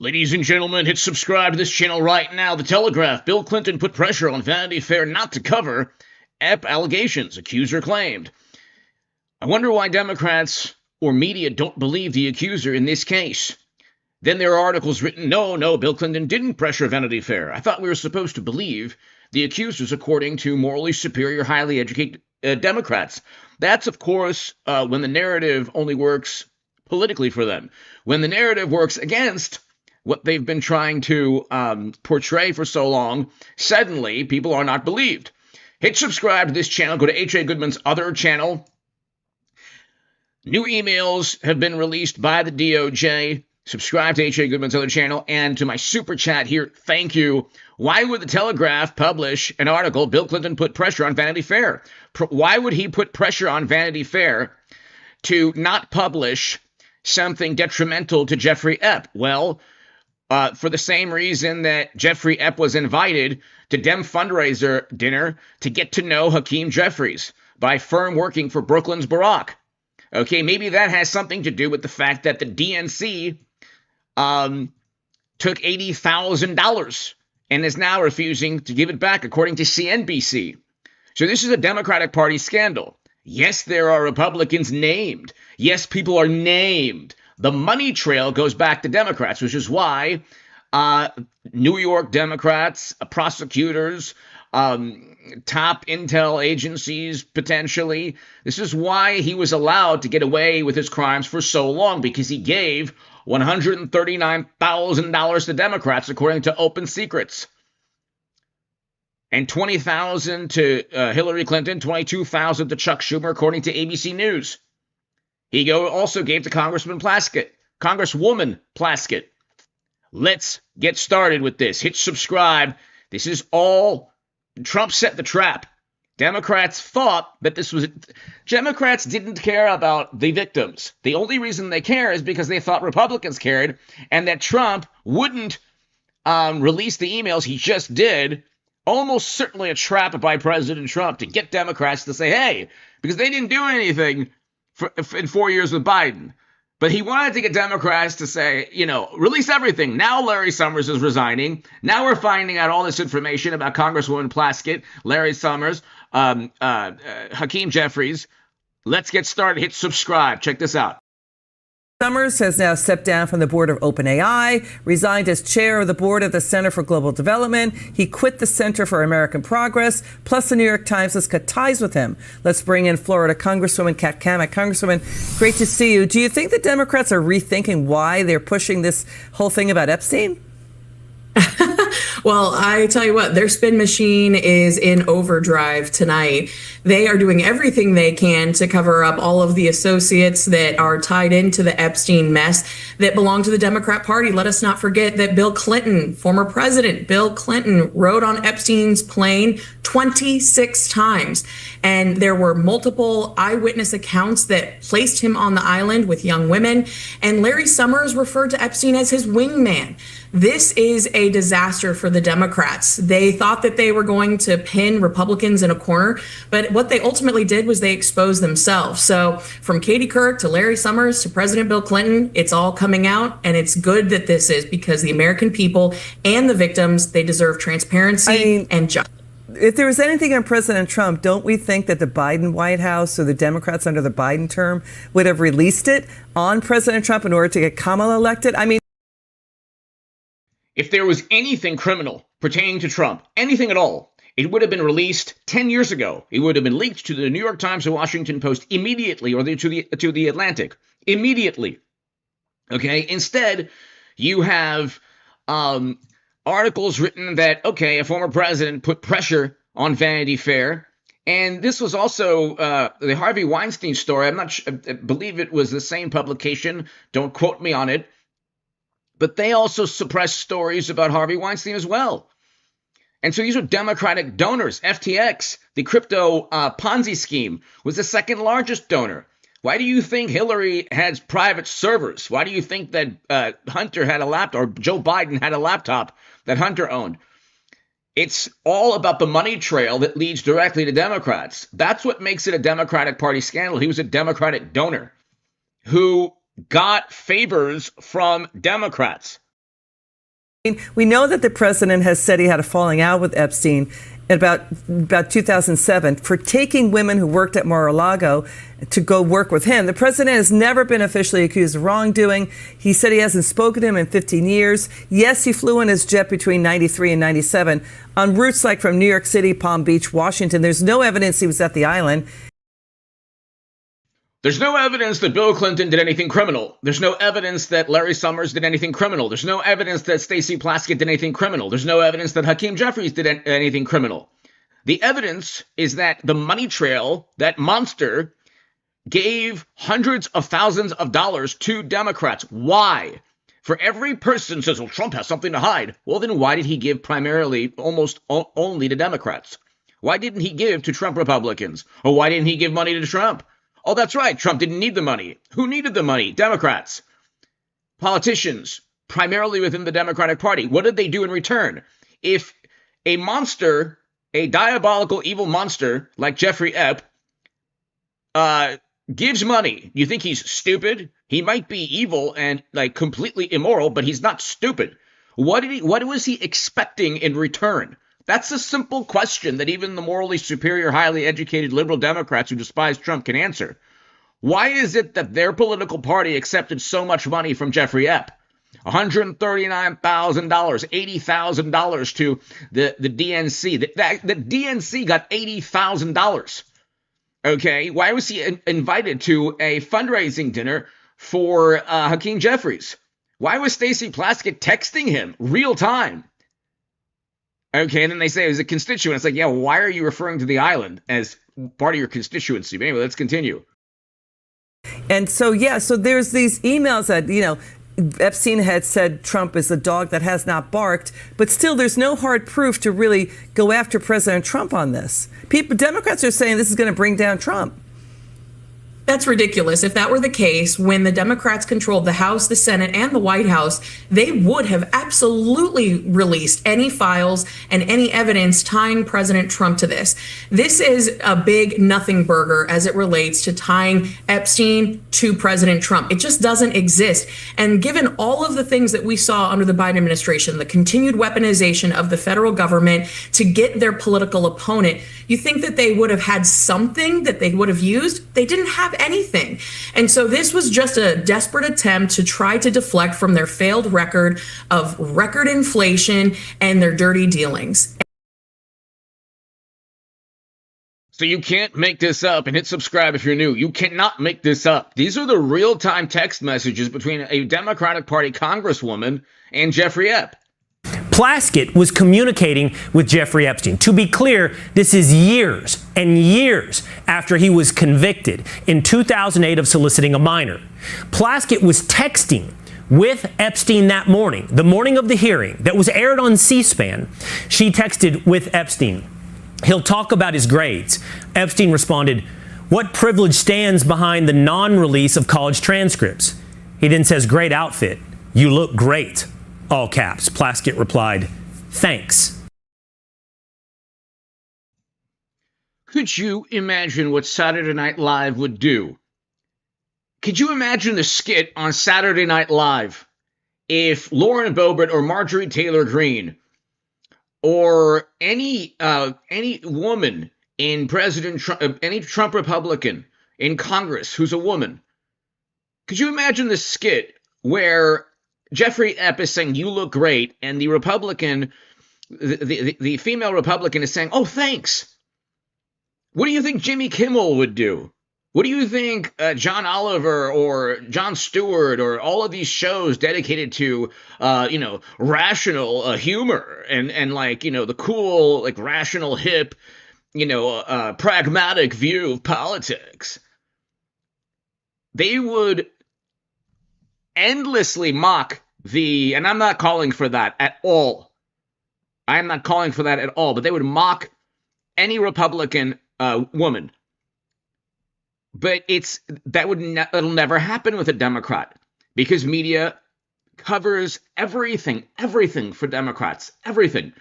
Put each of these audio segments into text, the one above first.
Ladies and gentlemen, hit subscribe to this channel right now. The Telegraph. Bill Clinton put pressure on Vanity Fair not to cover Ep allegations, accuser claimed. I wonder why Democrats or media don't believe the accuser in this case. Then there are articles written, no, Bill Clinton didn't pressure Vanity Fair. I thought we were supposed to believe the accusers according to morally superior, highly educated Democrats. That's, of course, when the narrative only works politically for them. When the narrative works against what they've been trying to portray for so long, suddenly people are not believed. Hit subscribe to this channel. Go to H.A. Goodman's other channel. New emails have been released by the DOJ. Subscribe to H.A. Goodman's other channel and to my super chat here. Thank you. Why would the Telegraph publish an article, Bill Clinton put pressure on Vanity Fair? Why would he put pressure on Vanity Fair to not publish something detrimental to Jeffrey Epp? Well, for the same reason that Jeffrey Epp was invited to Dem fundraiser dinner to get to know Hakeem Jeffries by firm working for Brooklyn's Barack. Okay, maybe that has something to do with the fact that the DNC took $80,000 and is now refusing to give it back, according to CNBC. So this is a Democratic Party scandal. Yes, there are Republicans named. Yes, people are named. The money trail goes back to Democrats, which is why New York Democrats, prosecutors, top intel agencies, potentially. This is why he was allowed to get away with his crimes for so long, because he gave $139,000 to Democrats, according to Open Secrets, and $20,000 to Hillary Clinton, $22,000 to Chuck Schumer, according to ABC News. He also gave to Congresswoman Plaskett. Let's get started with this. Hit subscribe. This is all Trump set the trap. Democrats thought that Democrats didn't care about the victims. The only reason they care is because they thought Republicans cared, and that Trump wouldn't release the emails he just did. Almost certainly a trap by President Trump to get Democrats to say, hey, because they didn't do anything in 4 years with Biden. But he wanted to get Democrats to say, release everything. Now Larry Summers is resigning. Now we're finding out all this information about Congresswoman Plaskett, Larry Summers, Hakeem Jeffries. Let's get started. Hit subscribe. Check this out. Summers has now stepped down from the board of OpenAI, resigned as chair of the board of the Center for Global Development. He quit the Center for American Progress. Plus, the New York Times has cut ties with him. Let's bring in Florida Congresswoman Kat Cammack. Congresswoman, great to see you. Do you think the Democrats are rethinking why they're pushing this whole thing about Epstein? Well, I tell you what, their spin machine is in overdrive tonight. They are doing everything they can to cover up all of the associates that are tied into the Epstein mess that belong to the Democrat Party. Let us not forget that Bill Clinton, former president Bill Clinton, rode on Epstein's plane 26 times. And there were multiple eyewitness accounts that placed him on the island with young women. And Larry Summers referred to Epstein as his wingman. This is a disaster for the Democrats. They thought that they were going to pin Republicans in a corner, but what they ultimately did was they exposed themselves. So from Katie Couric to Larry Summers to President Bill Clinton, it's all coming out, and it's good that this is, because the American people and the victims, they deserve transparency and justice. If there was anything on President Trump, don't we think that the Biden White House or the Democrats under the Biden term would have released it on President Trump in order to get Kamala elected? If there was anything criminal pertaining to Trump, anything at all, it would have been released 10 years ago. It would have been leaked to the New York Times or Washington Post immediately, or to the Atlantic immediately. Okay, instead, you have articles written that, okay, a former president put pressure on Vanity Fair. And this was also the Harvey Weinstein story. I believe it was the same publication. Don't quote me on it. But they also suppressed stories about Harvey Weinstein as well. And so these are Democratic donors. FTX, the crypto Ponzi scheme, was the second largest donor. Why do you think Hillary has private servers? Why do you think that Hunter had a laptop, or Joe Biden had a laptop that Hunter owned? It's all about the money trail that leads directly to Democrats. That's what makes it a Democratic Party scandal. He was a Democratic donor who got favors from Democrats. We know that the president has said he had a falling out with Epstein in about 2007 for taking women who worked at Mar-a-Lago to go work with him. The president has never been officially accused of wrongdoing. He said he hasn't spoken to him in 15 years. Yes, he flew in his jet between 93 and 97 on routes like from New York City, Palm Beach, Washington. There's no evidence he was at the island. There's no evidence that Bill Clinton did anything criminal. There's no evidence that Larry Summers did anything criminal. There's no evidence that Stacey Plaskett did anything criminal. There's no evidence that Hakeem Jeffries did anything criminal. The evidence is that the money trail, that monster, gave hundreds of thousands of dollars to Democrats. Why? For every person says, well, Trump has something to hide. Well, then why did he give primarily almost only to Democrats? Why didn't he give to Trump Republicans? Or why didn't he give money to Trump? Oh, that's right. Trump didn't need the money. Who needed the money? Democrats. Politicians, primarily within the Democratic Party. What did they do in return? If a monster, a diabolical evil monster like Jeffrey Epp, gives money, you think he's stupid? He might be evil and like completely immoral, but he's not stupid. What was he expecting in return? That's a simple question that even the morally superior, highly educated liberal Democrats who despise Trump can answer. Why is it that their political party accepted so much money from Jeffrey Epp? $139,000, $80,000 to the DNC. The DNC got $80,000. Okay, why was he invited to a fundraising dinner for Hakeem Jeffries? Why was Stacey Plaskett texting him real time? Okay, and then they say it was a constituent. It's like, yeah, why are you referring to the island as part of your constituency? But anyway, let's continue. And so, so there's these emails that, Epstein had said Trump is a dog that has not barked, but still there's no hard proof to really go after President Trump on this. Democrats are saying this is going to bring down Trump. That's ridiculous. If that were the case, when the Democrats controlled the House, the Senate, and the White House, they would have absolutely released any files and any evidence tying President Trump to this. This is a big nothing burger as it relates to tying Epstein to President Trump. It just doesn't exist. And given all of the things that we saw under the Biden administration, the continued weaponization of the federal government to get their political opponent, you think that they would have had something that they would have used? They didn't have anything. And so this was just a desperate attempt to try to deflect from their failed record of record inflation and their dirty dealings. So you can't make this up, and hit subscribe if you're new. You cannot make this up. These are the real-time text messages between a Democratic Party congresswoman and Jeffrey Epp. Plaskett was communicating with Jeffrey Epstein. To be clear, this is years and years after he was convicted in 2008 of soliciting a minor. Plaskett was texting with Epstein that morning, the morning of the hearing that was aired on C-SPAN. She texted with Epstein, "He'll talk about his grades." Epstein responded, "What privilege stands behind the non-release of college transcripts?" He then says, "Great outfit. You look great." All caps. Plaskett replied, "Thanks." Could you imagine what Saturday Night Live would do? Could you imagine the skit on Saturday Night Live if Lauren Boebert or Marjorie Taylor Greene or any woman in President Trump, any Trump Republican in Congress who's a woman? Could you imagine the skit where Jeffrey Epp is saying, "You look great," and the Republican, the female Republican is saying, "Oh, thanks." What do you think Jimmy Kimmel would do? What do you think John Oliver or Jon Stewart or all of these shows dedicated to, rational humor and the cool, rational, hip, pragmatic view of politics? They would endlessly mock and I'm not calling for that at all. I'm not calling for that at all, but they would mock any Republican woman. But it'll never happen with a Democrat because media covers everything for Democrats, everything.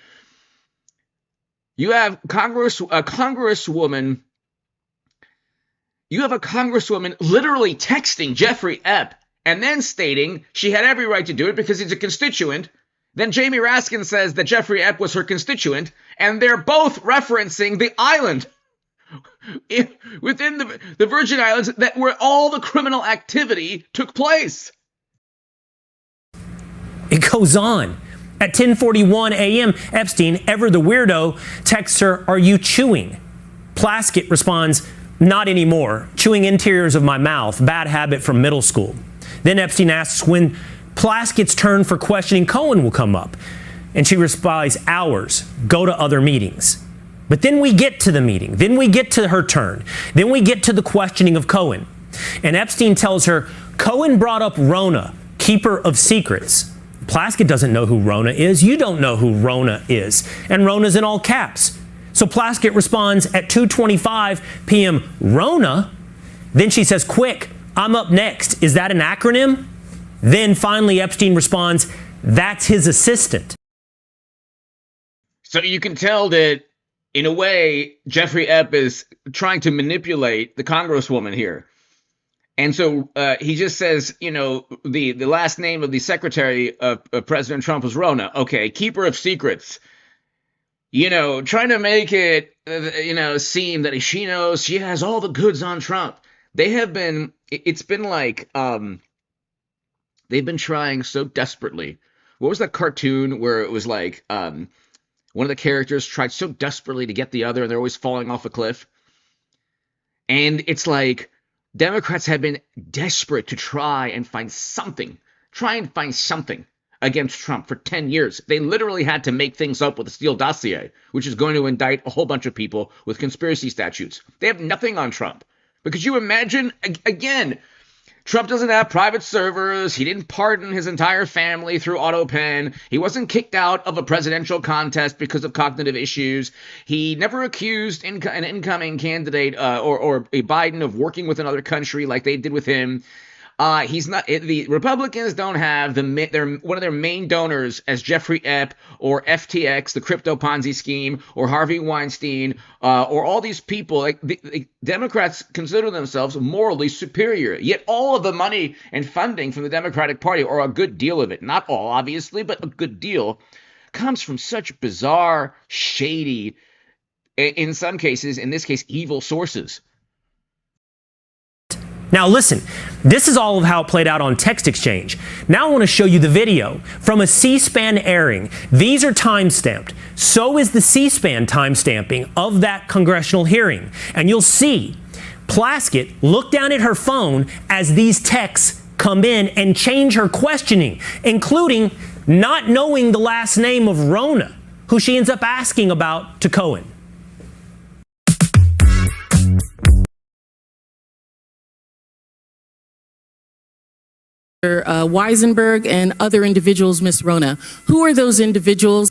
You have a congresswoman literally texting Jeffrey Epp and then stating she had every right to do it because he's a constituent Then Jamie Raskin says that Jeffrey Epp was her constituent, and they're both referencing the island within the Virgin Islands where all the criminal activity took place. It goes on. At 10:41 a.m., Epstein, ever the weirdo, texts her, "Are you chewing?" Plaskett responds, "Not anymore. Chewing interiors of my mouth. Bad habit from middle school." Then Epstein asks when Plaskett's turn for questioning Cohen will come up. And she replies, "Hours. Go to other meetings." But then we get to the meeting. Then we get to her turn. Then we get to the questioning of Cohen. And Epstein tells her, Cohen brought up Rona, keeper of secrets. Plaskett doesn't know who Rona is. You don't know who Rona is. And Rona's in all caps. So Plaskett responds at 2:25 p.m., Rona? Then she says, "Quick, I'm up next. Is that an acronym?" Then finally Epstein responds, "That's his assistant." So you can tell that, in a way, Jeffrey Epp is trying to manipulate the Congresswoman here. And so he just says, you know, the last name of the secretary of President Trump was Rona. Okay, keeper of secrets. You know, trying to make it, seem that she knows she has all the goods on Trump. It's been like, they've been trying so desperately. What was that cartoon where it was like, one of the characters tried so desperately to get the other, and they're always falling off a cliff? And it's like, Democrats have been desperate to try and find something against Trump for 10 years. They literally had to make things up with the Steele dossier, which is going to indict a whole bunch of people with conspiracy statutes. They have nothing on Trump. But could you imagine, again, Trump doesn't have private servers. He didn't pardon his entire family through AutoPen. He wasn't kicked out of a presidential contest because of cognitive issues. He never accused an incoming candidate or a Biden of working with another country like they did with him. He's not. The Republicans don't have one of their main donors as Jeffrey Epp or FTX, the crypto Ponzi scheme, or Harvey Weinstein, or all these people. Like the Democrats consider themselves morally superior. Yet all of the money and funding from the Democratic Party, or a good deal of it, not all obviously, but a good deal, comes from such bizarre, shady, in some cases, in this case, evil sources. Now listen, this is all of how it played out on Text Exchange. Now I want to show you the video from a C-SPAN airing. These are time-stamped. So is the C-SPAN time-stamping of that congressional hearing. And you'll see Plaskett look down at her phone as these texts come in and change her questioning, including not knowing the last name of Rona, who she ends up asking about to Cohen. Weisenberg and other individuals, Miss Rona. Who are those individuals?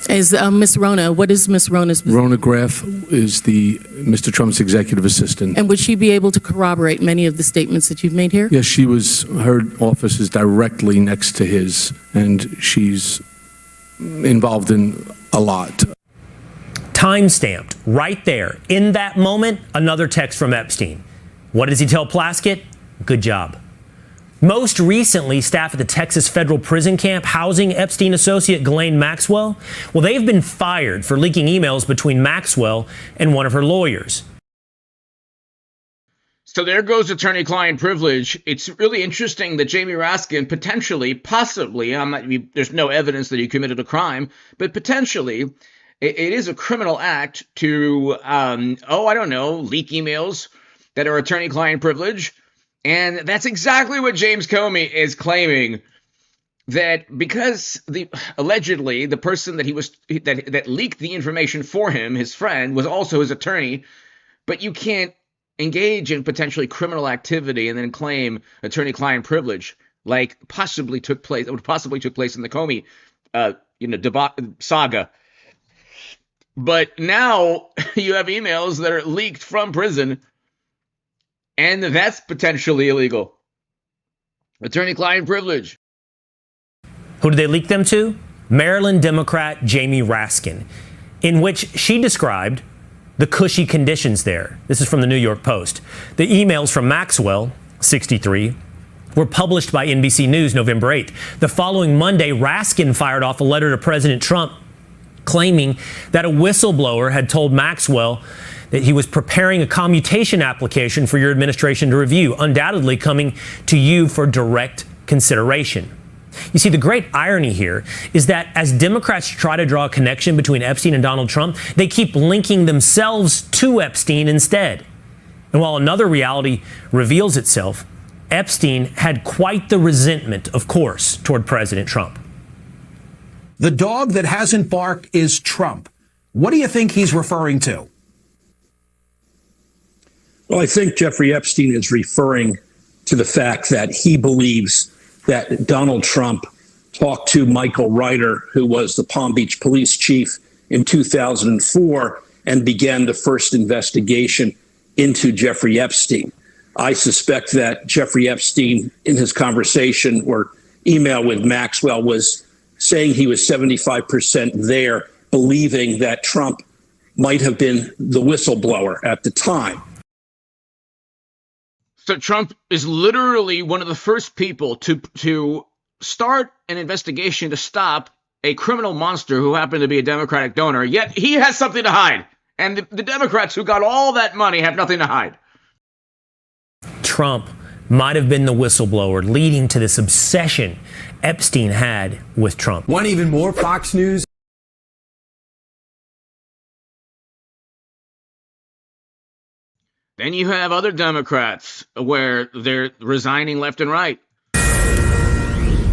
Is Miss Rona, what is Miss Rona's position? Rona Graff is Mr. Trump's executive assistant. And would she be able to corroborate many of the statements that you've made here? Yes, her office is directly next to his, and she's involved in a lot. Time-stamped, right there. In that moment, another text from Epstein. What does he tell Plaskett? Good job. Most recently, staff at the Texas federal prison camp housing Epstein associate Ghislaine Maxwell, well, they've been fired for leaking emails between Maxwell and one of her lawyers. So there goes attorney-client privilege. It's really interesting that Jamie Raskin possibly, there's no evidence that he committed a crime, but potentially it is a criminal act to, leak emails that are attorney-client privilege. And that's exactly what James Comey is claiming, that because allegedly the person that leaked the information for him, his friend, was also his attorney, but you can't engage in potentially criminal activity and then claim attorney-client privilege, like possibly took place in the Comey, saga. But now you have emails that are leaked from prison, and that's potentially illegal. Attorney-client privilege. Who did they leak them to? Maryland Democrat Jamie Raskin, in which she described the cushy conditions there. This is from the New York Post. The emails from Maxwell, 63, were published by NBC News November 8th. The following Monday, Raskin fired off a letter to President Trump claiming that a whistleblower had told Maxwell that he was preparing a commutation application for your administration to review, undoubtedly coming to you for direct consideration. You see, the great irony here is that as Democrats try to draw a connection between Epstein and Donald Trump, they keep linking themselves to Epstein instead. And while another reality reveals itself, Epstein had quite the resentment, of course, toward President Trump. The dog that hasn't barked is Trump. What do you think he's referring to? Well, I think Jeffrey Epstein is referring to the fact that he believes that Donald Trump talked to Michael Ryder, who was the Palm Beach police chief in 2004, and began the first investigation into Jeffrey Epstein. I suspect that Jeffrey Epstein, in his conversation or email with Maxwell, was saying he was 75% there, believing that Trump might have been the whistleblower at the time. So Trump is literally one of the first people to start an investigation to stop a criminal monster who happened to be a Democratic donor, yet he has something to hide. And the Democrats who got all that money have nothing to hide. Trump might have been the whistleblower leading to this obsession Epstein had with Trump. Want even more Fox News? Then you have other Democrats where they're resigning left and right.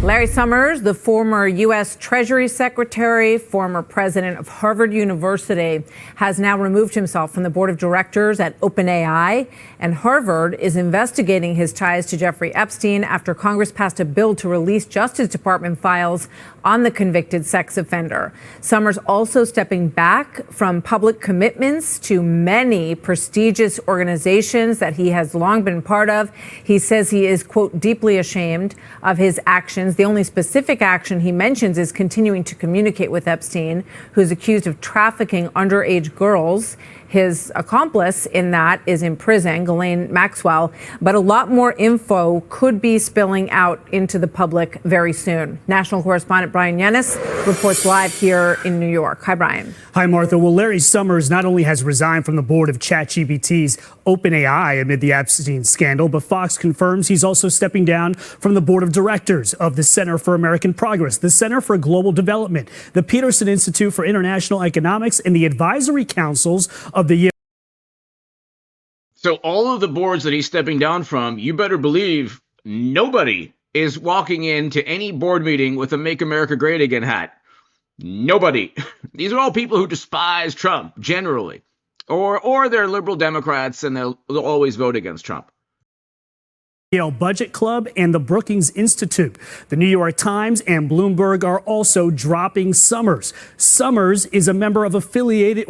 Larry Summers, the former U.S. Treasury Secretary, former president of Harvard University, has now removed himself from the board of directors at OpenAI, and Harvard is investigating his ties to Jeffrey Epstein after Congress passed a bill to release Justice Department files on the convicted sex offender. Summers also stepping back from public commitments to many prestigious organizations that he has long been part of. He says he is, quote, deeply ashamed of his actions. The only specific action he mentions is continuing to communicate with Epstein, who is accused of trafficking underage girls. His accomplice in that is in prison, Ghislaine Maxwell. But a lot more info could be spilling out into the public very soon. National correspondent Brian Yennis reports live here in New York. Hi, Brian. Hi, Martha. Well, Larry Summers not only has resigned from the board of ChatGPT's OpenAI amid the Epstein scandal, but Fox confirms he's also stepping down from the board of directors of the Center for American Progress, the Center for Global Development, the Peterson Institute for International Economics, and the advisory councils of the So all of the boards that he's stepping down from, you better believe nobody is walking into any board meeting with a Make America Great Again hat. Nobody. These are all people who despise Trump, generally. Or they're liberal Democrats and they'll always vote against Trump. Yale Budget Club and the Brookings Institute. The New York Times and Bloomberg are also dropping Summers. Summers is a member of affiliated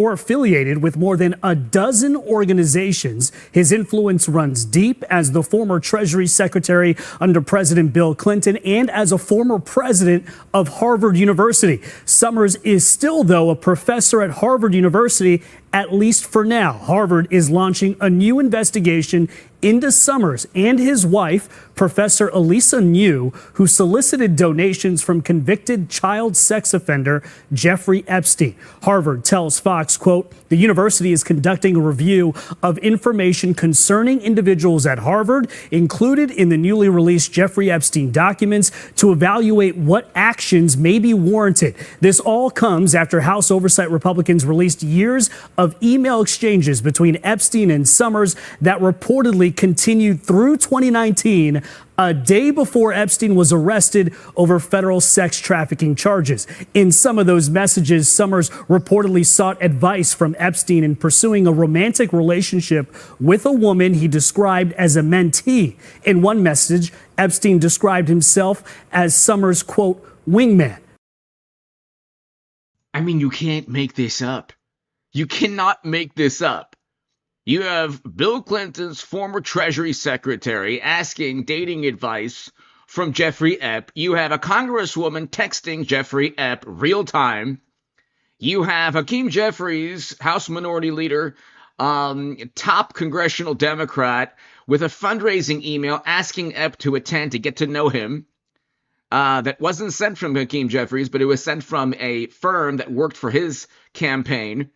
with more than a dozen organizations. His influence runs deep as the former Treasury Secretary under President Bill Clinton and as a former president of Harvard University. Summers is still, though, a professor at Harvard University, at least for now. Harvard is launching a new investigation into Summers and his wife, Professor Elisa New, who solicited donations from convicted child sex offender Jeffrey Epstein. Harvard tells Fox, quote, the university is conducting a review of information concerning individuals at Harvard, included in the newly released Jeffrey Epstein documents, to evaluate what actions may be warranted. This all comes after House Oversight Republicans released years of email exchanges between Epstein and Summers that reportedly continued through 2019, a day before Epstein was arrested over federal sex trafficking charges. In some of those messages, Summers reportedly sought advice from Epstein in pursuing a romantic relationship with a woman he described as a mentee. In one message, Epstein described himself as Summers', quote, wingman. I mean, you can't make this up. You cannot make this up. You have Bill Clinton's former Treasury Secretary asking dating advice from Jeffrey Epp. You have a Congresswoman texting Jeffrey Epp real time. You have Hakeem Jeffries, House Minority Leader, top congressional Democrat, with a fundraising email asking Ep to attend to get to know him. That wasn't sent from Hakeem Jeffries, but it was sent from a firm that worked for his campaign.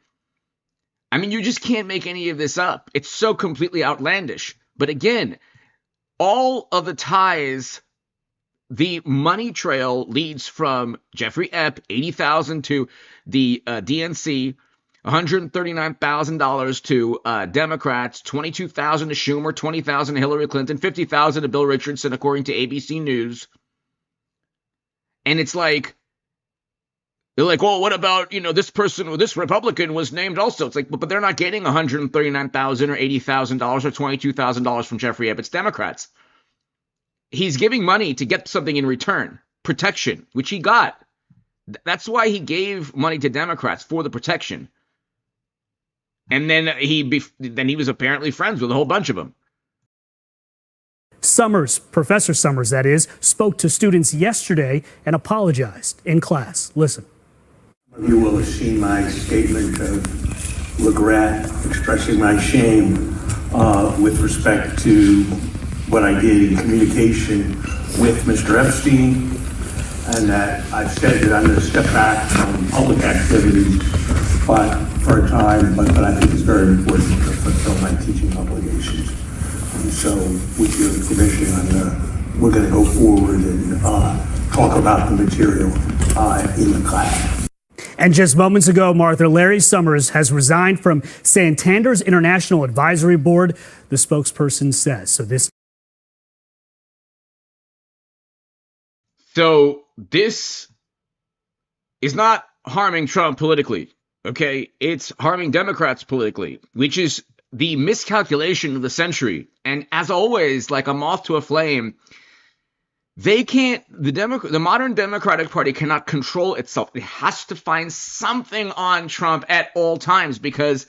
I mean, you just can't make any of this up. It's so completely outlandish. But again, all of the ties, the money trail leads from Jeffrey Ep, $80,000 to the DNC, $139,000 to Democrats, $22,000 to Schumer, $20,000 to Hillary Clinton, $50,000 to Bill Richardson, according to ABC News. And it's like, they're like, well, what about, this person or this Republican was named also? It's like, but they're not getting $139,000 or $80,000 or $22,000 from Jeffrey Ebb. It's Democrats. He's giving money to get something in return, protection, which he got. That's why he gave money to Democrats, for the protection. And then he was apparently friends with a whole bunch of them. Summers, Professor Summers, that is, spoke to students yesterday and apologized in class. Listen. You will have seen my statement of regret, expressing my shame with respect to what I did in communication with Mr. Epstein, and that I've said that I'm going to step back from public activities for a time, but I think it's very important to fulfill my teaching obligations. And so, with your permission, we're going to go forward and talk about the material in the class. And just moments ago, Martha, Larry Summers has resigned from Santander's International Advisory Board, the spokesperson says. So this is not harming Trump politically, okay? It's harming Democrats politically, which is the miscalculation of the century. And as always, like a moth to a flame, the modern Democratic Party cannot control itself. It has to find something on Trump at all times, because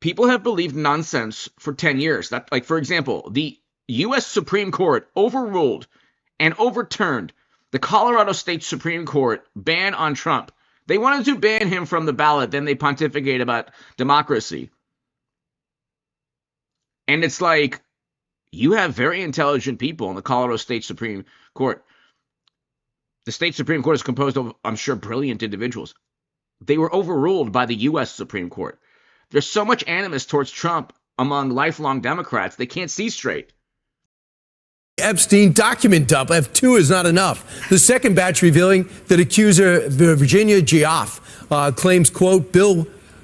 people have believed nonsense for 10 years. That, like, for example, the U.S. Supreme Court overruled and overturned the Colorado State Supreme Court ban on Trump. They wanted to ban him from the ballot, then they pontificate about democracy. And it's like, you have very intelligent people in the Colorado State Supreme Court. The State Supreme Court is composed of, I'm sure, brilliant individuals. They were overruled by the U.S. Supreme Court. There's so much animus towards Trump among lifelong Democrats, they can't see straight. Epstein document dump. F2 is not enough. The second batch revealing that accuser Virginia Giuff claims, quote,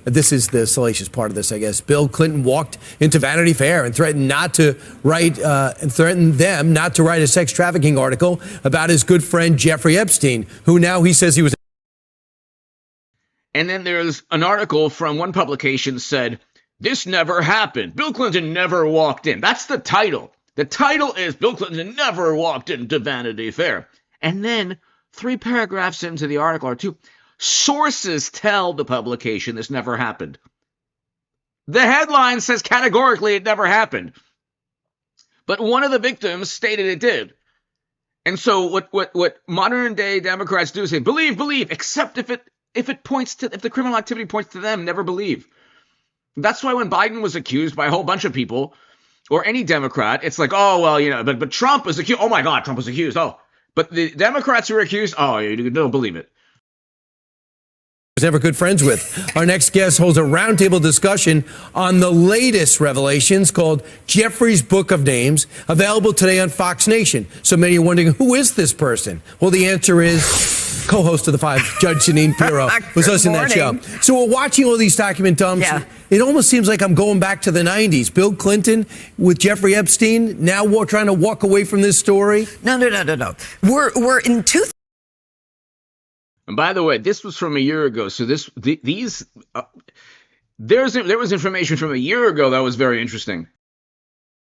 this is the salacious part of this, I guess. Bill Clinton walked into Vanity Fair and threatened them not to write a sex trafficking article about his good friend Jeffrey Epstein, who now he says he was. And then there's an article from one publication said, this never happened. Bill Clinton never walked in. That's the title. The title is Bill Clinton never walked into Vanity Fair. And then 3 paragraphs into the article, or 2, sources tell the publication this never happened. The headline says categorically it never happened. But one of the victims stated it did. And so what modern day Democrats do is say, believe, except if the criminal activity points to them, never believe. That's why when Biden was accused by a whole bunch of people, or any Democrat, it's like, oh, well, but Trump was accused. Oh my God, Trump was accused. Oh, but the Democrats who were accused, oh, you don't believe it. Was never good friends with. Our next guest holds a roundtable discussion on the latest revelations called Jeffries' Book of Names, available today on Fox Nation. So many are wondering, who is this person? Well, the answer is co-host of The Five, Judge Jeanine Pirro, who's hosting that show. So we're watching all these document dumps. Yeah. It almost seems like I'm going back to the 90s. Bill Clinton with Jeffrey Epstein, now we're trying to walk away from this story. No. We're in And by the way, this was from a year ago. So there was information from a year ago that was very interesting.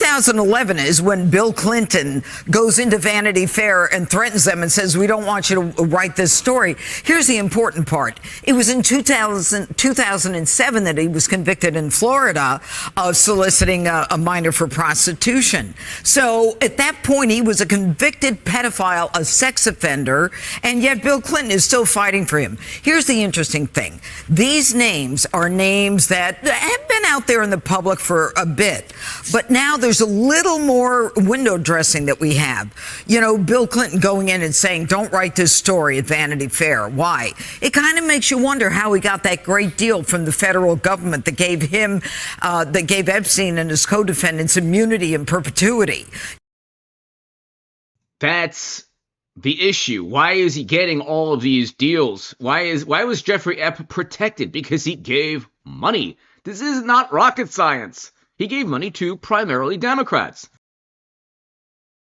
2011 is when Bill Clinton goes into Vanity Fair and threatens them and says, we don't want you to write this story. Here's the important part. It was in 2007 that he was convicted in Florida of soliciting a minor for prostitution. So at that point, he was a convicted pedophile, a sex offender, and yet Bill Clinton is still fighting for him. Here's the interesting thing. These names are names that have been out there in the public for a bit, but now there's a little more window dressing that we have. You know, Bill Clinton going in and saying, don't write this story at Vanity Fair. Why? It kind of makes you wonder how he got that great deal from the federal government that gave him, that gave Epstein and his co-defendants immunity in perpetuity. That's the issue. Why is he getting all of these deals? Why was Jeffrey Epstein protected? Because he gave money. This is not rocket science. He gave money to primarily Democrats.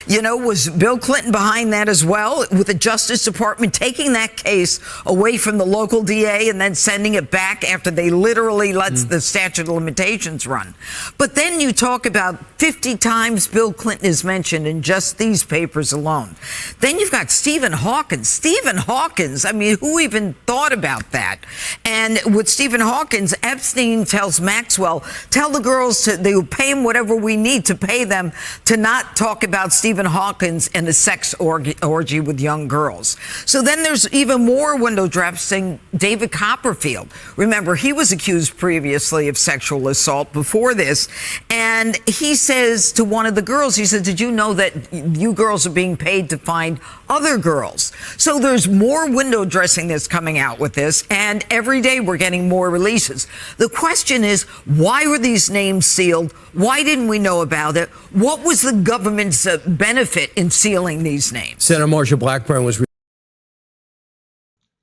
You know, was Bill Clinton behind that as well, with the Justice Department taking that case away from the local DA and then sending it back after they literally let the statute of limitations run? But then you talk about 50 times Bill Clinton is mentioned in just these papers alone. Then you've got Stephen Hawkins. Stephen Hawkins, I mean, who even thought about that? And with Stephen Hawkins, Epstein tells Maxwell, tell the girls they will pay him whatever we need to pay them to not talk about Stephen Hawkins and a sex orgy with young girls. So then there's even more window dressing. David Copperfield. Remember, he was accused previously of sexual assault before this. And he says to one of the girls, he said, did you know that you girls are being paid to find other girls? So there's more window dressing that's coming out with this. And every day we're getting more releases. The question is, why were these names sealed? Why didn't we know about it? What was the government's benefit in sealing these names? Senator Marsha Blackburn was.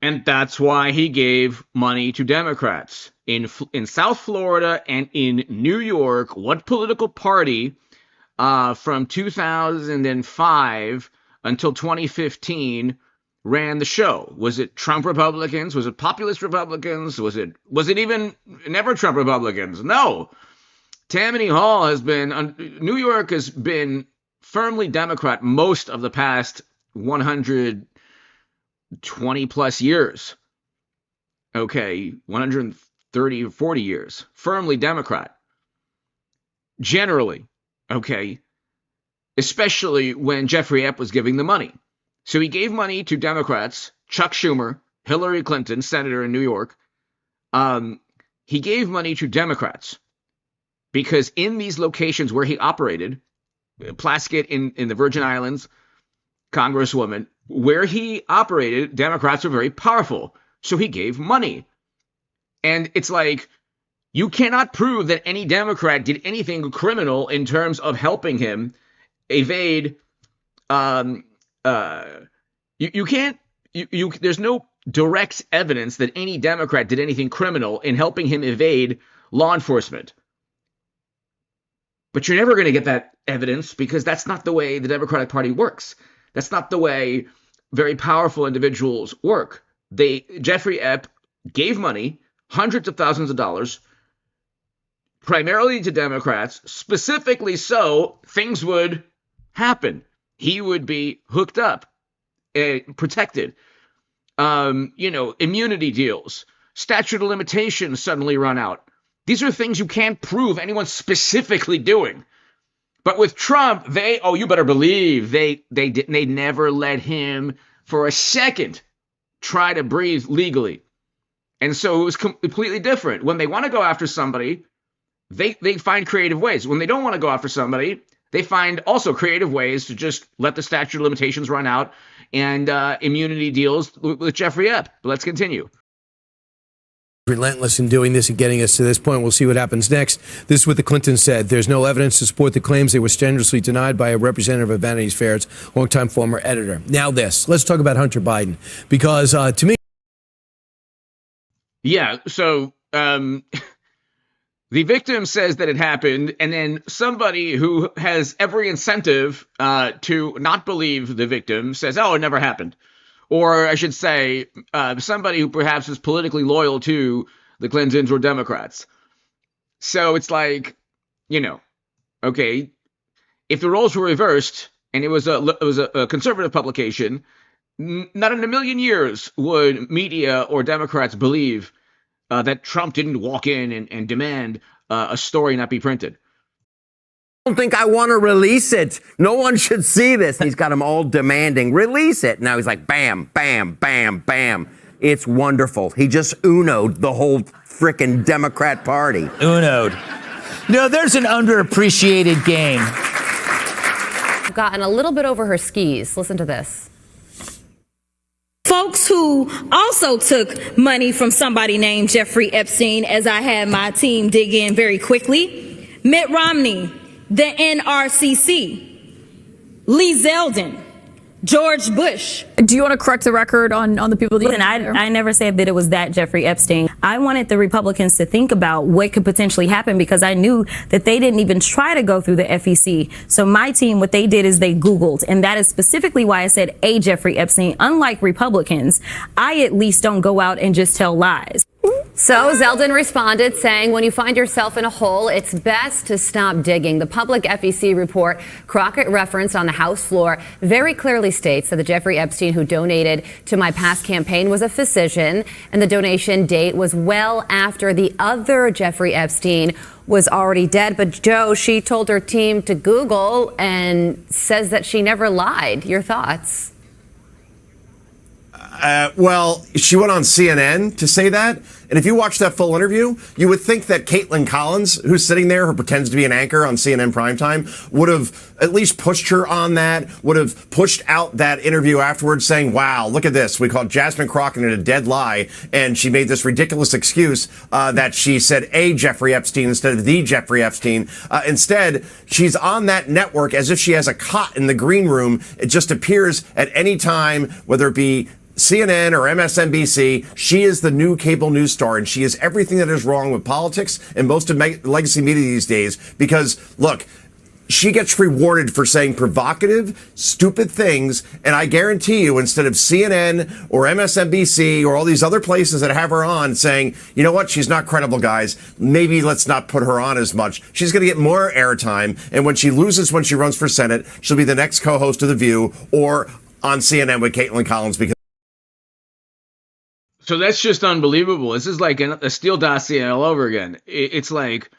And that's why he gave money to Democrats. In South Florida and in New York, what political party from 2005 until 2015 ran the show? Was it Trump Republicans? Was it populist Republicans? Was it even never Trump Republicans? No. Tammany Hall has been, New York has been firmly Democrat most of the past 120 plus years. Okay, 130 or 40 years. Firmly Democrat. Generally, okay, especially when Jeffrey Epstein was giving the money. So he gave money to Democrats, Chuck Schumer, Hillary Clinton, senator in New York. He gave money to Democrats because in these locations where he operated, Plaskett in the Virgin Islands, Congresswoman, where he operated, Democrats were very powerful. So he gave money. And it's like, you cannot prove that any Democrat did anything criminal in terms of helping him evade. You can't. There's no direct evidence that any Democrat did anything criminal in helping him evade law enforcement. But you're never going to get that evidence because that's not the way the Democratic Party works. That's not the way very powerful individuals work. Jeffrey Epstein gave money, hundreds of thousands of dollars, primarily to Democrats, specifically so things would happen. He would be hooked up, protected. Immunity deals, statute of limitations suddenly run out. These are things you can't prove anyone specifically doing. But with Trump, you better believe they never let him for a second try to breathe legally. And so it was completely different. When they want to go after somebody, they find creative ways. When they don't want to go after somebody, they find also creative ways to just let the statute of limitations run out and immunity deals with Jeffrey Epstein. But let's continue. Relentless in doing this and getting us to this point. We'll see what happens next. This is what the Clintons said. There's no evidence to support the claims. They were strenuously denied by a representative of Vanity Fair's longtime former editor. Now this. Let's talk about Hunter Biden. Because to me... Yeah, so the victim says that it happened, and then somebody who has every incentive to not believe the victim says, oh, it never happened. Or I should say, somebody who perhaps is politically loyal to the Clintons or Democrats. So it's like, okay, if the roles were reversed and it was a conservative publication, not in a million years would media or Democrats believe that Trump didn't walk in and demand a story not be printed. I don't think I want to release it. No one should see this. He's got them all demanding, release it. Now he's like, bam, bam, bam, bam. It's wonderful. He just uno'd the whole frickin' Democrat Party. Uno'd. No, there's an underappreciated game. Gotten a little bit over her skis. Listen to this. Folks who also took money from somebody named Jeffrey Epstein, as I had my team dig in very quickly. Mitt Romney, the NRCC, Lee Zeldin, George Bush. Do you want to correct the record on the people that Listen, I never said that it was that Jeffrey Epstein. I wanted the Republicans to think about what could potentially happen because I knew that they didn't even try to go through the FEC. So my team, what they did is they Googled, and that is specifically why I said a Jeffrey Epstein. Unlike Republicans, I at least don't go out and just tell lies. So Zeldin responded saying, when you find yourself in a hole, it's best to stop digging. The public FEC report Crockett referenced on the House floor very clearly states that the Jeffrey Epstein who donated to my past campaign was a physician, and the donation date was well after the other Jeffrey Epstein was already dead. But Joe, she told her team to Google and says that she never lied. Your thoughts? Well, she went on CNN to say that. And if you watch that full interview, you would think that Caitlin Collins, who's sitting there, who pretends to be an anchor on CNN primetime, would have at least pushed her on that, would have pushed out that interview afterwards saying, wow, look at this. We called Jasmine Crockett a dead lie. And she made this ridiculous excuse that she said a Jeffrey Epstein instead of the Jeffrey Epstein. Instead, she's on that network as if she has a cot in the green room. It just appears at any time, whether it be CNN or MSNBC, she is the new cable news star, and she is everything that is wrong with politics and most of legacy media these days. Because, look, she gets rewarded for saying provocative, stupid things, and I guarantee you, instead of CNN or MSNBC or all these other places that have her on saying, you know what, she's not credible, guys, maybe let's not put her on as much, she's going to get more airtime, and when she loses when she runs for Senate, she'll be the next co-host of The View or on CNN with Caitlin Collins. Because So that's just unbelievable. This is like a Steele dossier all over again. It's like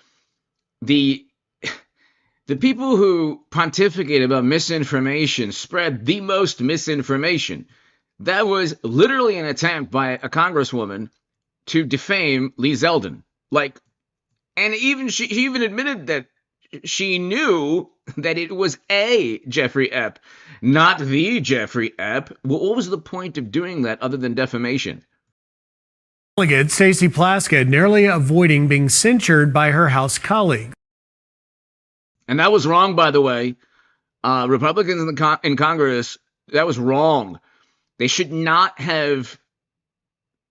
the people who pontificate about misinformation spread the most misinformation. That was literally an attempt by a congresswoman to defame Lee Zeldin. And even she even admitted that she knew that it was a Jeffrey Ep, not the Jeffrey Ep. What was the point of doing that other than defamation? Delegate Stacey Plaskett narrowly avoiding being censured by her House colleague. And that was wrong, by the way. Republicans in Congress, that was wrong. They should not have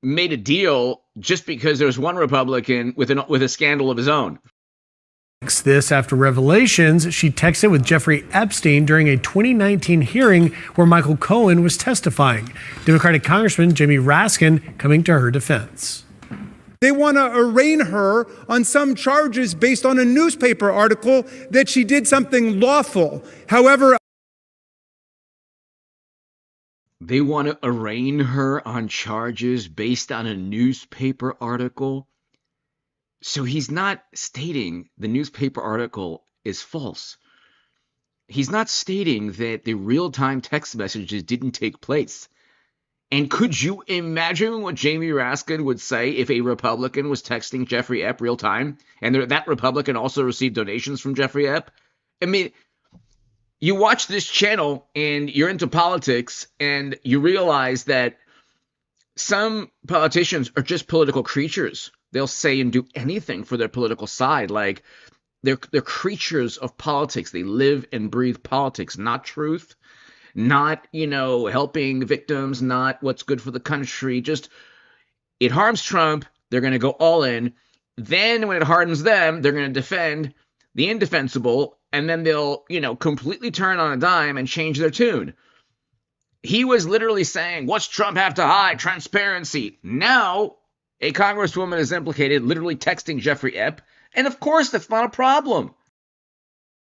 made a deal just because there's one Republican with a scandal of his own. This after revelations she texted with Jeffrey Epstein during a 2019 hearing where Michael Cohen was testifying. Democratic Congressman Jamie Raskin coming to her defense. They want to arraign her on some charges based on a newspaper article that she did something lawful. However, they want to arraign her on charges based on a newspaper article. So he's not stating the newspaper article is false. He's not stating that the real-time text messages didn't take place. And could you imagine what Jamie Raskin would say if a Republican was texting Jeffrey Ep real time and that Republican also received donations from Jeffrey Ep? I mean, you watch this channel and you're into politics and you realize that some politicians are just political creatures. They'll say and do anything for their political side. Like they're creatures of politics. They live and breathe politics, not truth, not, helping victims, not what's good for the country. Just it harms Trump. They're going to go all in. Then when it hardens them, they're going to defend the indefensible. And then they'll, completely turn on a dime and change their tune. He was literally saying, what's Trump have to hide? Transparency. Now, a congresswoman is implicated, literally texting Jeffrey Ep. And of course, that's not a problem.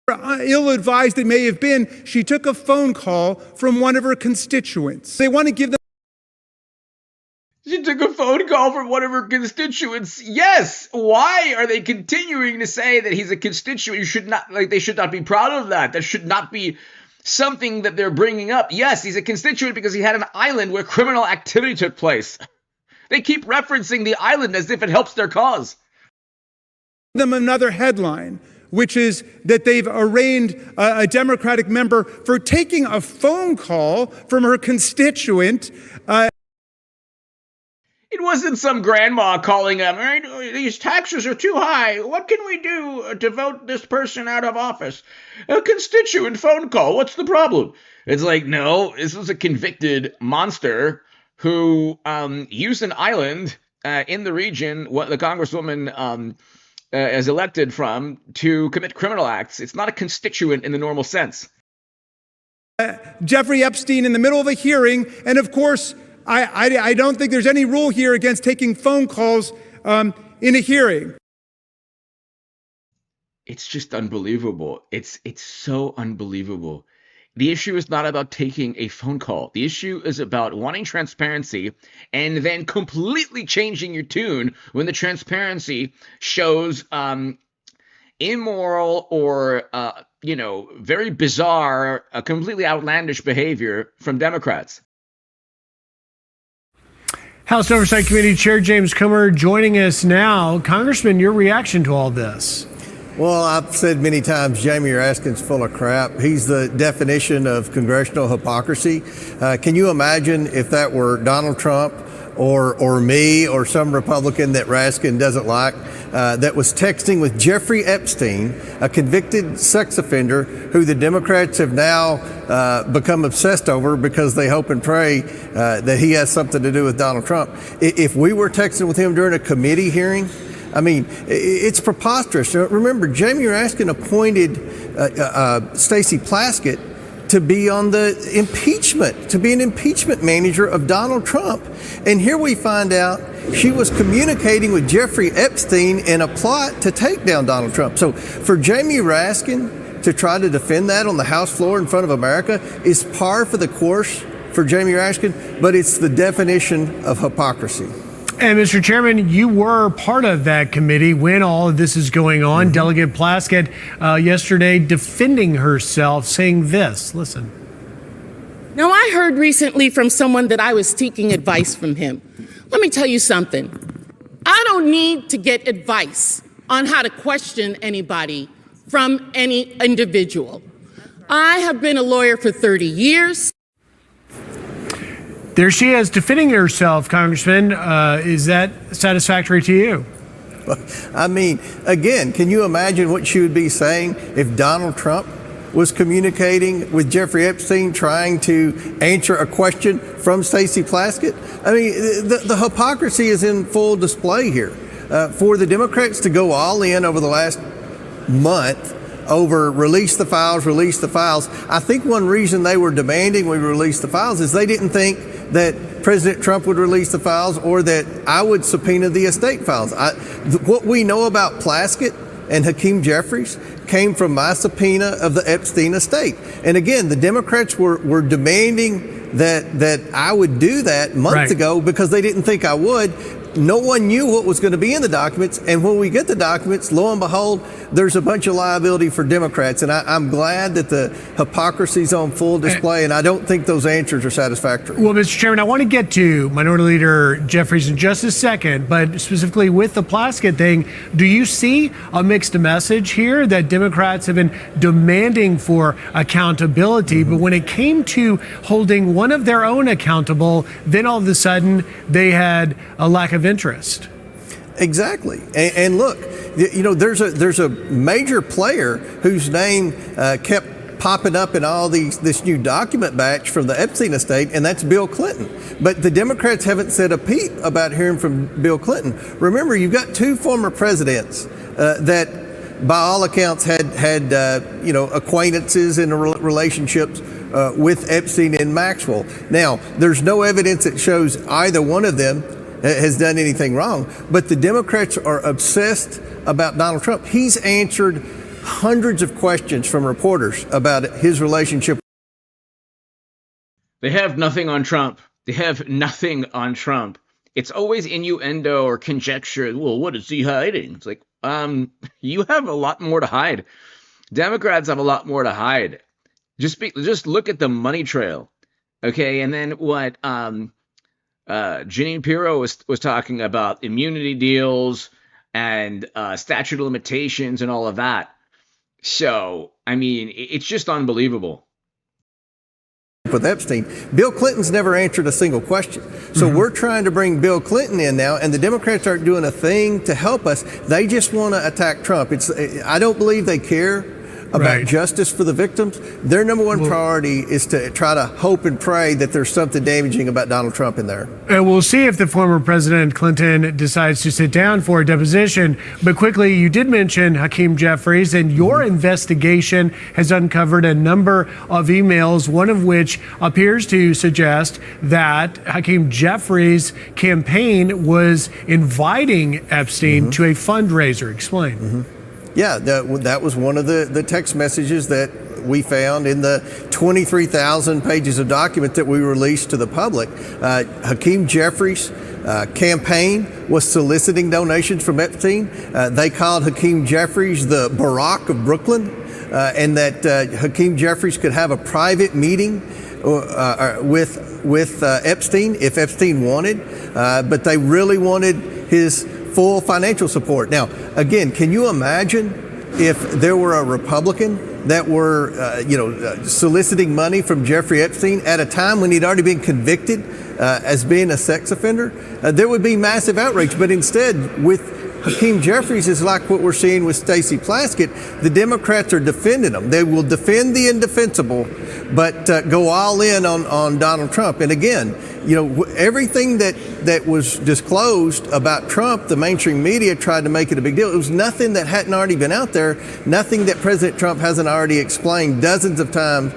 Ill-advised it may have been, she took a phone call from one of her constituents. They want to give them. She took a phone call from one of her constituents. Yes. Why are they continuing to say that he's a constituent? You should not, they should not be proud of that. That should not be something that they're bringing up. Yes, he's a constituent because he had an island where criminal activity took place. They keep referencing the island as if it helps their cause. Them another headline, which is that they've arraigned a Democratic member for taking a phone call from her constituent. It wasn't some grandma calling them, right? These taxes are too high. What can we do to vote this person out of office? A constituent phone call. What's the problem? It's like, no, this was a convicted monster who used an island in the region, what the congresswoman is elected from, to commit criminal acts. It's not a constituent in the normal sense. Jeffrey Epstein in the middle of a hearing, and of course, I don't think there's any rule here against taking phone calls in a hearing. It's just unbelievable. It's so unbelievable. The issue is not about taking a phone call. The issue is about wanting transparency and then completely changing your tune when the transparency shows immoral or very bizarre, completely outlandish behavior from Democrats. House Oversight Committee Chair James Comer joining us now. Congressman, your reaction to all this? Well, I've said many times, Jamie Raskin's full of crap. He's the definition of congressional hypocrisy. Can you imagine if that were Donald Trump or me or some Republican that Raskin doesn't like that was texting with Jeffrey Epstein, a convicted sex offender who the Democrats have now become obsessed over because they hope and pray that he has something to do with Donald Trump. If we were texting with him during a committee hearing, I mean, it's preposterous. Remember, Jamie Raskin appointed Stacey Plaskett to be on the impeachment, to be an impeachment manager of Donald Trump. And here we find out she was communicating with Jeffrey Epstein in a plot to take down Donald Trump. So for Jamie Raskin to try to defend that on the House floor in front of America is par for the course for Jamie Raskin, but it's the definition of hypocrisy. And Mr. Chairman, you were part of that committee when all of this is going on. Mm-hmm. Delegate Plaskett yesterday defending herself, saying this. Listen. Now, I heard recently from someone that I was seeking advice from him. Let me tell you something. I don't need to get advice on how to question anybody from any individual. I have been a lawyer for 30 years. There she is defending herself, Congressman. Is that satisfactory to you? I mean, again, can you imagine what she would be saying if Donald Trump was communicating with Jeffrey Epstein trying to answer a question from Stacey Plaskett? I mean, the hypocrisy is in full display here. For the Democrats to go all in over the last month over release the files. I think one reason they were demanding we release the files is they didn't think that President Trump would release the files or that I would subpoena the estate files. What we know about Plaskett and Hakeem Jeffries came from my subpoena of the Epstein estate. And again, the Democrats were demanding that I would do that months ago because they didn't think I would. No one knew what was going to be in the documents. And when we get the documents, lo and behold, there's a bunch of liability for Democrats. And I'm glad that the hypocrisy is on full display. And I don't think those answers are satisfactory. Well, Mr. Chairman, I want to get to Minority Leader Jeffries in just a second. But specifically with the Plaskett thing, do you see a mixed message here that Democrats have been demanding for accountability? But when it came to holding one of their own accountable, then all of a sudden they had a lack of interest. Exactly. And look, you know, there's a major player whose name kept popping up in all this new document batch from the Epstein estate, and that's Bill Clinton. But the Democrats haven't said a peep about hearing from Bill Clinton. Remember, you've got two former presidents that, by all accounts, had acquaintances and relationships with Epstein and Maxwell. Now, there's no evidence that shows either one of them has done anything wrong, but the Democrats are obsessed about Donald Trump. He's answered hundreds of questions from reporters about his relationship. They have nothing on Trump. It's always innuendo or conjecture. Well, what is he hiding? It's like, you have a lot more to hide. Democrats have a lot more to hide. Just look at the money trail. Okay. And then what, Jeanine Pirro was talking about immunity deals and statute of limitations and all of that. So, I mean, it's just unbelievable. With Epstein, Bill Clinton's never answered a single question. So we're trying to bring Bill Clinton in now, and the Democrats aren't doing a thing to help us. They just want to attack Trump. I don't believe they care about justice for the victims. Their number one priority is to try to hope and pray that there's something damaging about Donald Trump in there. And we'll see if the former President Clinton decides to sit down for a deposition. But quickly, you did mention Hakeem Jeffries, and your investigation has uncovered a number of emails, one of which appears to suggest that Hakeem Jeffries' campaign was inviting Epstein to a fundraiser. Explain. Yeah, that was one of the text messages that we found in the 23,000 pages of documents that we released to the public. Hakeem Jeffries' campaign was soliciting donations from Epstein. They called Hakeem Jeffries the Barack of Brooklyn, and that Hakeem Jeffries could have a private meeting with Epstein if Epstein wanted, but they really wanted his full financial support. Now, again, can you imagine if there were a Republican that were, soliciting money from Jeffrey Epstein at a time when he'd already been convicted as being a sex offender? There would be massive outrage. But instead, with Hakeem Jeffries, is like what we're seeing with Stacey Plaskett. The Democrats are defending him. They will defend the indefensible, but go all in on Donald Trump. And again, everything that was disclosed about Trump, the mainstream media tried to make it a big deal. It was nothing that hadn't already been out there, nothing that President Trump hasn't already explained dozens of times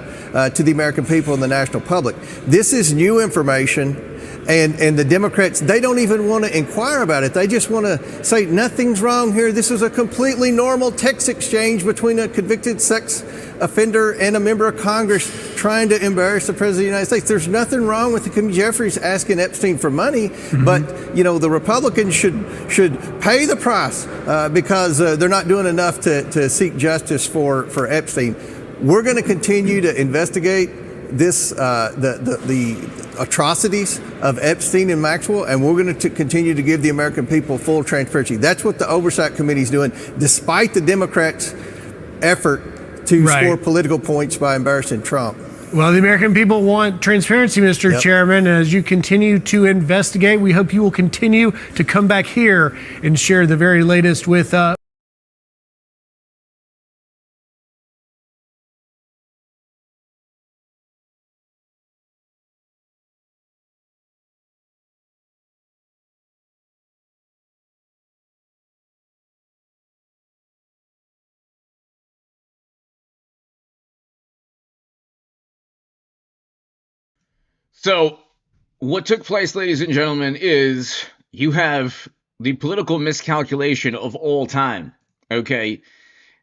to the American people and the national public. This is new information. And the Democrats, they don't even want to inquire about it. They just want to say nothing's wrong here. This is a completely normal text exchange between a convicted sex offender and a member of Congress trying to embarrass the President of the United States. There's nothing wrong with Hakeem Jeffries asking Epstein for money, but the Republicans should pay the price because they're not doing enough to seek justice for Epstein. We're going to continue to investigate this the atrocities of Epstein and Maxwell, and we're going to continue to give the American people full transparency. That's what the Oversight Committee is doing, despite the Democrats' effort to score political points by embarrassing Trump. Well, the American people want transparency, Mr. Chairman. As you continue to investigate, we hope you will continue to come back here and share the very latest with So, what took place, ladies and gentlemen, is you have the political miscalculation of all time. Okay?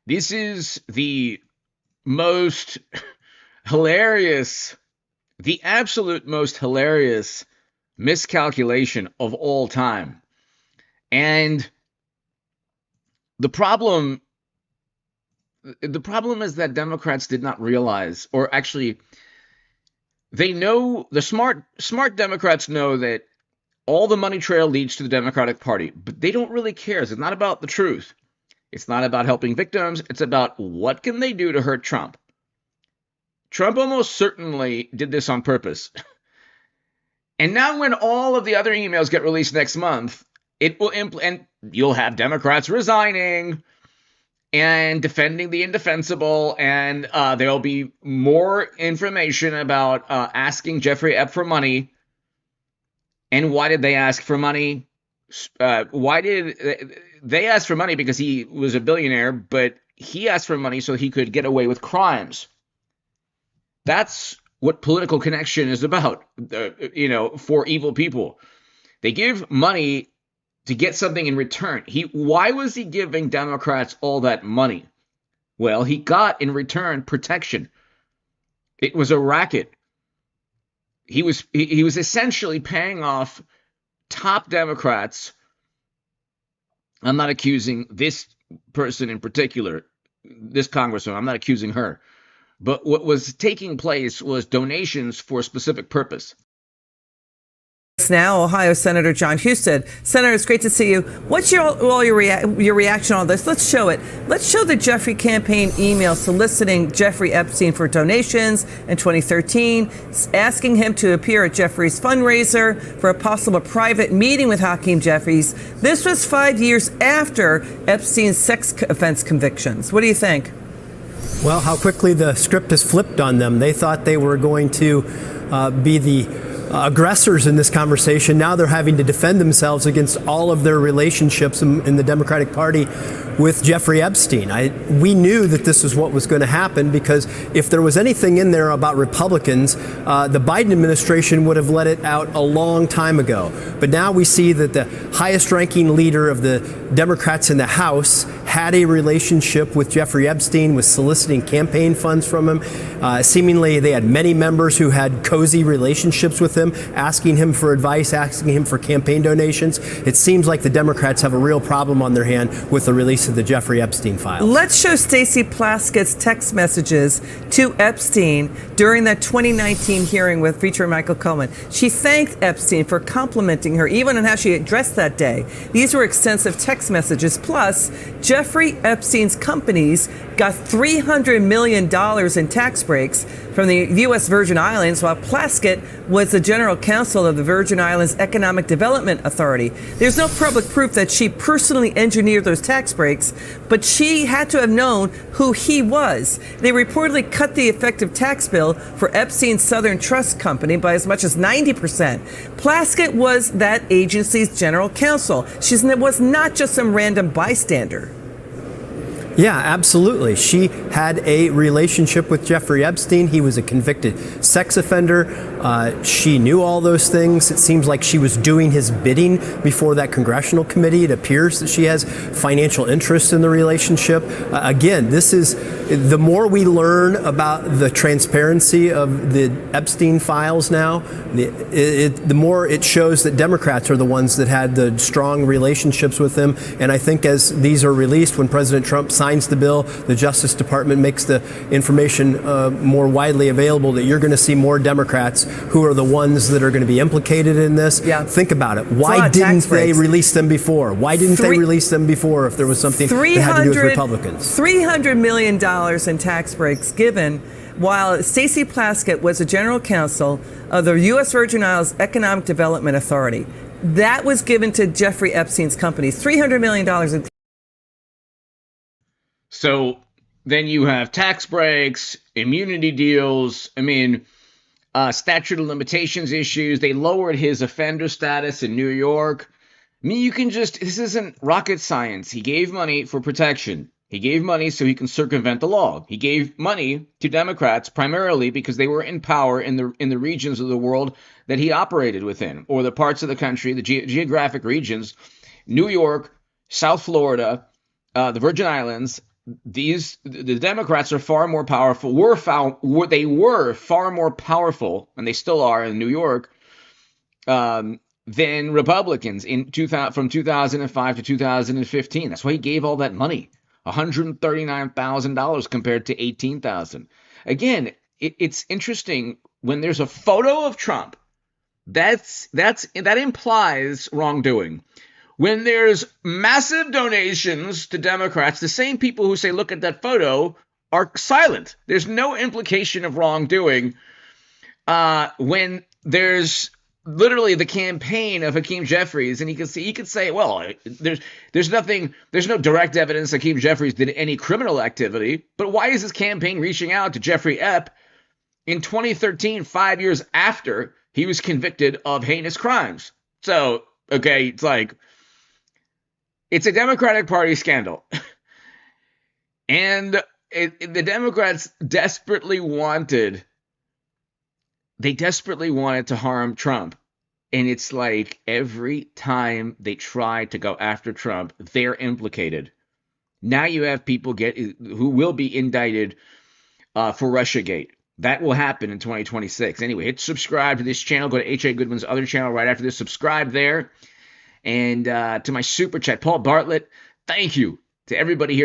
This is the most hilarious, the absolute most hilarious miscalculation of all time. And the problem is that Democrats did not realize, or actually, they know, the smart Democrats know that all the money trail leads to the Democratic Party, but they don't really care. It's not about the truth. It's not about helping victims. It's about what can they do to hurt Trump. Trump almost certainly did this on purpose. And now when all of the other emails get released next month, it will and you'll have Democrats resigning and defending the indefensible, and there'll be more information about asking Jeffrey Epstein for money. And why did they ask for money? Why did they ask for money? Because he was a billionaire, but he asked for money so he could get away with crimes. That's what political connection is about, for evil people. They give money to get something in return. Why was he giving Democrats all that money? Well, he got in return protection. It was a racket. He was essentially paying off top Democrats. I'm not accusing this person in particular, this congresswoman. I'm not accusing her. But what was taking place was donations for a specific purpose. Now, Ohio Senator John Husted. Senator, it's great to see you. What's your reaction on this? Let's show it. Let's show the Jeffrey campaign email soliciting Jeffrey Epstein for donations in 2013, asking him to appear at Jeffries' fundraiser for a possible private meeting with Hakeem Jeffries. This was 5 years after Epstein's sex offense convictions. What do you think? Well, how quickly the script has flipped on them. They thought they were going to be the aggressors in this conversation. Now they're having to defend themselves against all of their relationships in the Democratic Party with Jeffrey Epstein. We knew that this is what was going to happen, because if there was anything in there about Republicans, the Biden administration would have let it out a long time ago. But now we see that the highest ranking leader of the Democrats in the House had a relationship with Jeffrey Epstein, was soliciting campaign funds from him. Seemingly they had many members who had cozy relationships with him, asking him for advice, asking him for campaign donations. It seems like the Democrats have a real problem on their hand with the release of the Jeffrey Epstein files. Let's show Stacey Plaskett's text messages to Epstein during that 2019 hearing with featuring Michael Cohen. She thanked Epstein for complimenting her, even on how she dressed that day. These were extensive text messages. Plus, Jeffrey Epstein's companies got $300 million in tax breaks from the U.S. Virgin Islands, while Plaskett was the general counsel of the Virgin Islands Economic Development Authority. There's no public proof that she personally engineered those tax breaks, but she had to have known who he was. They reportedly cut the effective tax bill for Epstein's Southern Trust Company by as much as 90%. Plaskett was that agency's general counsel. She was not just some random bystander. Yeah, absolutely. She had a relationship with Jeffrey Epstein. He was a convicted sex offender. She knew all those things. It seems like she was doing his bidding before that congressional committee. It appears that she has financial interest in the relationship. Again, this is the more we learn about the transparency of the Epstein files now, the more it shows that Democrats are the ones that had the strong relationships with him. And I think as these are released, when President Trump signs the bill, the Justice Department makes the information more widely available, that you're going to see more Democrats who are the ones that are going to be implicated in this. Yeah. Think about it. Why didn't they release them before? Why didn't they release them before if there was something that had to do with Republicans? $300 million in tax breaks given while Stacey Plaskett was the general counsel of the U.S. Virgin Islands Economic Development Authority. That was given to Jeffrey Epstein's companies. $300 million in. So then you have tax breaks, immunity deals. I mean, statute of limitations issues. They lowered his offender status in New York. I mean, you can just, this isn't rocket science. He gave money for protection. He gave money so he can circumvent the law. He gave money to Democrats primarily because they were in power in the regions of the world that he operated within, or the parts of the country, the geographic regions, New York, South Florida, the Virgin Islands. The Democrats are far more powerful. They were far more powerful, and they still are in New York, than Republicans from 2005 to 2015. That's why he gave all that money, $139,000 compared to $18,000. Again, it's interesting when there's a photo of Trump. That implies wrongdoing. When there's massive donations to Democrats, the same people who say, look at that photo, are silent. There's no implication of wrongdoing. When there's literally the campaign of Hakeem Jeffries, and he could say, well, there's no direct evidence Hakeem Jeffries did any criminal activity, but why is his campaign reaching out to Jeffrey Ep in 2013, 5 years after he was convicted of heinous crimes? So, okay, it's like, it's a Democratic Party scandal. And the Democrats desperately wanted to harm Trump. And it's like every time they try to go after Trump, they're implicated. Now you have people who will be indicted for Russiagate. That will happen in 2026. Anyway, hit subscribe to this channel. Go to H.A. Goodman's other channel right after this. Subscribe there. And to my super chat, Paul Bartlett, thank you to everybody here.